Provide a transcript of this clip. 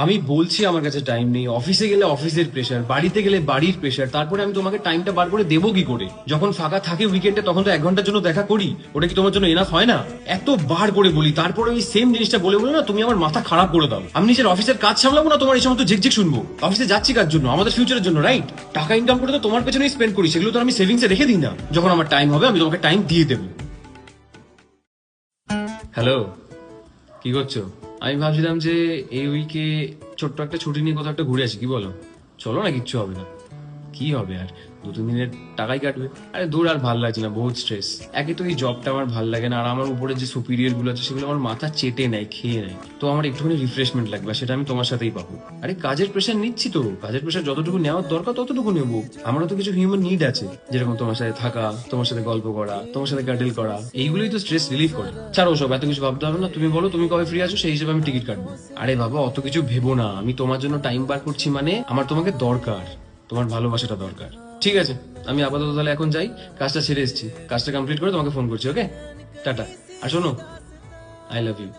আমি বলছি আমার কাছে টাইম নেই, অফিসে গেলে অফিসের প্রেশার, বাড়িতে গেলে বাড়ির প্রেশার, তারপরে আমি তোমাকে টাইমটা বার করে দেবো কি করে? যখন ফাঁকা থাকে উইকেন্ডে তখন তো 1 ঘন্টার জন্য দেখা করি, ওটা কি তোমার জন্য এনাফ হয় না? এত বার করে বলি, তারপরে ওই সেম জিনিসটা বলে বলে না তুমি আমার মাথা খারাপ করে দাও। আমি নিজের অফিসের কাজ সামলাবো না তোমার এই সমস্ত ঝিকঝিক শুনবো? অফিসে যাচ্ছি কার জন্য? আমাদের ফিউচারের জন্য, রাইট? টাকা ইনকাম করে তো তোমার পেছনেই স্পেন্ড করি, সেগুলো তো আমি সেভিংসে রেখে দিই না। যখন আমার টাইম হবে আমি তোমাকে টাইম দিয়ে দেবো। হ্যালো, কি করছো? আমি ভাবছিলাম যে এই উইকে ছোট্ট একটা ছুটি নিয়ে কোথাও একটা ঘুরে আসি, কি বলো? চলো না, কিচ্ছু হবে না। কি হবে আর, 2-3 দিনের টাকাই কাটবে। আরে দূর, আর ভাল লাগছে না, বহুত স্ট্রেস। একে তো এই জবটা আমার ভাল লাগে না, আর আমার উপরে যে সুপিরিয়র গুলো আছে সেগুলো আমার মাথা চেটে নেয়, খেয়ে নেয়। তো আমার একটুখানি রিফ্রেশমেন্ট লাগবে, আর সেটা আমি তোমার সাথেই পাবো। আরে কাজের প্রেশার নিচ্ছি তো, কাজের প্রেশার যতটুকু নেওয়ার দরকার ততটুকু নেবো। আমারও তো কিছু হিউম্যান নিড আছে, যেরকম তোমার সাথে থাকা, তোমার সাথে গল্প করা, তোমার সাথে কাটেল করা, এইগুলোই তো স্ট্রেস রিলিফ করে। ছাড়ো সব, এত কিছু ভাবতে হবে না। তুমি বলো তুমি কবে ফ্রি আছো, সেই হিসেবে আমি টিকিট কাটবো। আরে বাবা, অত কিছু ভেবো না, আমি তোমার জন্য টাইম বার করছি মানে আমার তোমাকে দরকার, তোমার ভালোবাসাটা দরকার। ঠিক আছে, আমি আপাতত তাহলে এখন যাই, কাজটা ছেড়ে এসেছি, কাজটা কমপ্লিট করে তোমাকে ফোন করছি। ওকে, টাটা। আর শোনো, আই লাভ ইউ।